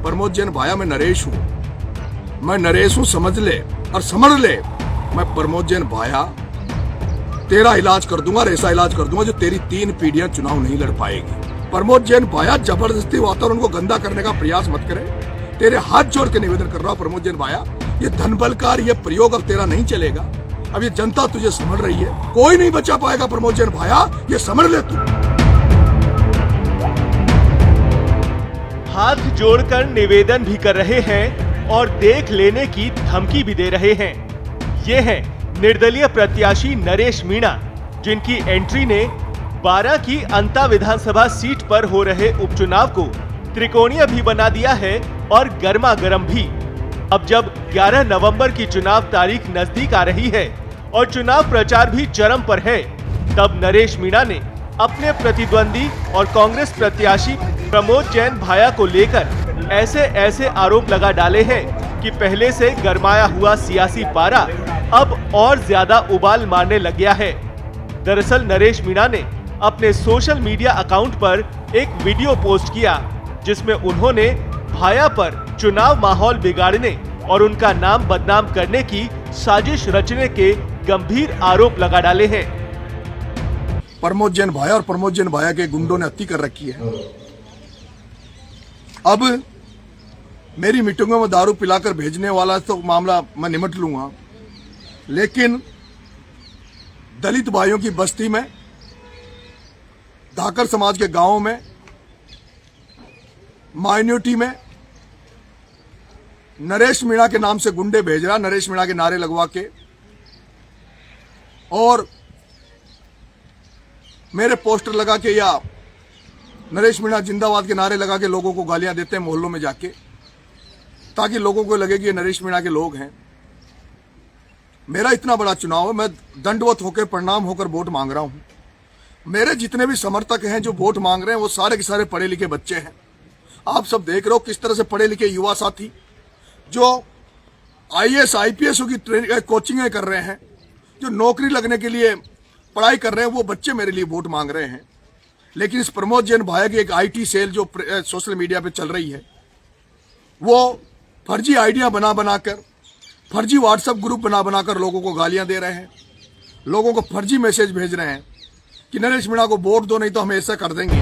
प्रमोद जैन भाया, मैं नरेश हूँ, मैं नरेश हूँ, समझ ले और समझ ले। मैं प्रमोद जैन भाया तेरा इलाज कर दूंगा और ऐसा इलाज कर दूंगा जो तेरी 3 पीढ़ियां चुनाव नहीं लड़ पाएगी। प्रमोद जैन भाया, जबरदस्ती वातावरण को गंदा करने का प्रयास मत करे। तेरे हाथ जोड़ के निवेदन कर रहा हूँ प्रमोद जैन भाया, ये धनबलकार ये प्रयोग अब तेरा नहीं चलेगा। अब ये जनता तुझे समझ रही है, कोई नहीं बचा पाएगा प्रमोद जैन भाया, ये समझ ले तू। हाथ जोड़कर निवेदन भी कर रहे हैं और देख लेने की धमकी भी दे रहे हैं। ये हैं निर्दलीय प्रत्याशी नरेश मीणा, जिनकी एंट्री ने 12 की अंता विधानसभा सीट पर हो रहे उपचुनाव को त्रिकोणीय भी बना दिया है और गर्मा गर्म भी। अब जब 11 नवंबर की चुनाव तारीख नजदीक आ रही है और चुनाव प्रचार भी चरम पर है, तब नरेश मीणा ने अपने प्रतिद्वंदी और कांग्रेस प्रत्याशी प्रमोद जैन भाया को लेकर ऐसे आरोप लगा डाले हैं कि पहले से गरमाया हुआ सियासी पारा अब और ज्यादा उबाल मारने लग गया है। दरअसल नरेश मीणा ने अपने सोशल मीडिया अकाउंट पर एक वीडियो पोस्ट किया, जिसमें उन्होंने भाया पर चुनाव माहौल बिगाड़ने और उनका नाम बदनाम करने की साजिश रचने के गंभीर आरोप लगा डाले हैं। प्रमोद जैन भाया और प्रमोद जैन भाया के गुंडों ने हत्या कर रखी है। अब मेरी मीटिंगों में दारू पिलाकर भेजने वाला तो मामला मैं निमट लूंगा, लेकिन दलित भाइयों की बस्ती में, धाकर समाज के गांवों में, माइनॉरिटी में नरेश मीणा के नाम से गुंडे भेज रहा, नरेश मीणा के नारे लगवा के, और मेरे पोस्टर लगा के या नरेश मीणा जिंदाबाद के नारे लगा के लोगों को गालियां देते हैं मोहल्लों में जाके, ताकि लोगों को लगे कि ये नरेश मीणा के लोग हैं। मेरा इतना बड़ा चुनाव है, मैं दंडवत होकर प्रणाम होकर वोट मांग रहा हूं। मेरे जितने भी समर्थक हैं जो वोट मांग रहे हैं वो सारे के सारे पढ़े लिखे बच्चे हैं। आप सब देख रहे हो किस तरह से पढ़े लिखे युवा साथी जो IAS IPS की कोचिंगें कर रहे हैं, जो नौकरी लगने के लिए पढ़ाई कर रहे हैं, वो बच्चे मेरे लिए वोट मांग रहे हैं। लेकिन इस प्रमोद जैन भाया की एक IT सेल जो सोशल मीडिया पे चल रही है, वो फर्जी आइडिया बना बनाकर, फर्जी व्हाट्सएप ग्रुप बना बनाकर लोगों को गालियां दे रहे हैं, लोगों को फर्जी मैसेज भेज रहे हैं कि नरेश मीणा को वोट दो नहीं तो हम ऐसा कर देंगे।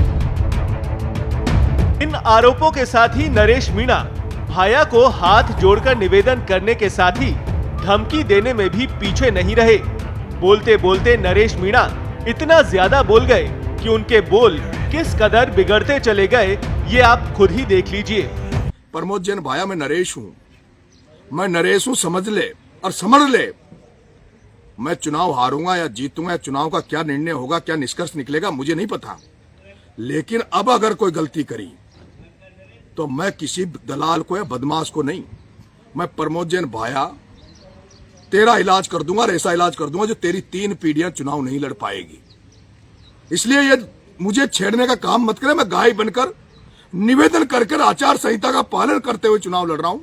इन आरोपों के साथ ही नरेश मीणा भाया को हाथ जोड़कर निवेदन करने के साथ ही धमकी देने में भी पीछे नहीं रहे। बोलते बोलते नरेश मीणा इतना ज्यादा बोल गए कि उनके बोल किस कदर बिगड़ते चले गए, ये आप खुद ही देख लीजिए। प्रमोद जैन भाया, मैं नरेश हूं, मैं नरेश हूं, समझ ले और समझ ले। मैं चुनाव हारूंगा या जीतूंगा, या चुनाव का क्या निर्णय होगा, क्या निष्कर्ष निकलेगा, मुझे नहीं पता। लेकिन अब अगर कोई गलती करी तो मैं किसी दलाल को या बदमाश को नहीं, मैं प्रमोद जैन भाया तेरा इलाज कर दूंगा और ऐसा इलाज कर दूंगा जो तेरी 3 पीढ़ियां चुनाव नहीं लड़ पाएगी। इसलिए ये मुझे छेड़ने का काम मत करे। मैं गाय बनकर निवेदन कर आचार संहिता का पालन करते हुए चुनाव लड़ रहा हूं।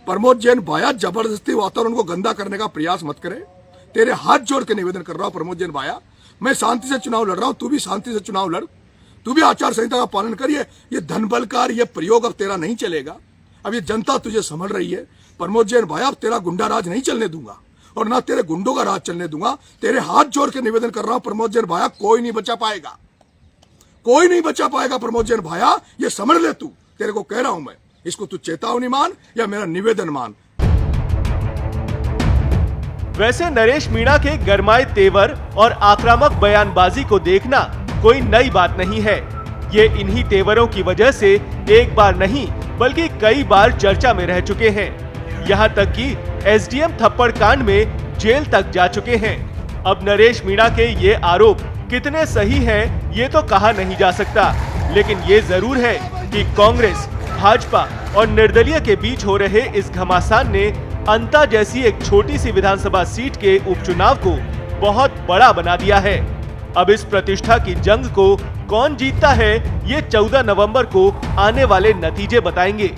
प्रमोद जैन भाया, जबरदस्ती वातावरण को गंदा करने का प्रयास मत करे। तेरे हाथ जोड़ के निवेदन कर रहा हूं प्रमोद जैन भाया, मैं शांति से चुनाव लड़ रहा हूं, तू भी शांति से चुनाव लड़, तू भी आचार संहिता का पालन करिए। ये धनबलकार ये प्रयोग अब तेरा नहीं चलेगा। अब ये जनता तुझे समझ रही है। प्रमोद जैन भाया, अब तेरा गुंडा राज नहीं चलने दूंगा और ना तेरे गुंडों का राज चलने दूंगा। तेरे हाथ जोड़ के निवेदन कर रहा हूं प्रमोद जैन भाया, कोई नहीं बचा पाएगा, कोई नहीं बचा पाएगा प्रमोद जैन भाया, ये समझ ले तू। तेरे को कह रहा हूं मैं, इसको तू चेतावनी मान या मेरा निवेदन मान। वैसे नरेश मीणा के गरमाए तेवर और आक्रामक बयानबाजी को देखना कोई नई बात नहीं है। ये इन्हीं तेवरों की वजह से एक बार नहीं बल्कि कई बार चर्चा में रह चुके हैं। यहाँ तक कि SDM थप्पड़ कांड में जेल तक जा चुके हैं। अब नरेश मीणा के ये आरोप कितने सही हैं ये तो कहा नहीं जा सकता, लेकिन ये जरूर है कि कांग्रेस, भाजपा और निर्दलीय के बीच हो रहे इस घमासान ने अंता जैसी एक छोटी सी विधानसभा सीट के उपचुनाव को बहुत बड़ा बना दिया है। अब इस प्रतिष्ठा की जंग को कौन जीतता है, ये 14 नवंबर को आने वाले नतीजे बताएंगे।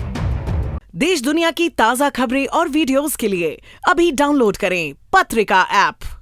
देश दुनिया की ताजा खबरें और वीडियोस के लिए अभी डाउनलोड करें पत्रिका ऐप।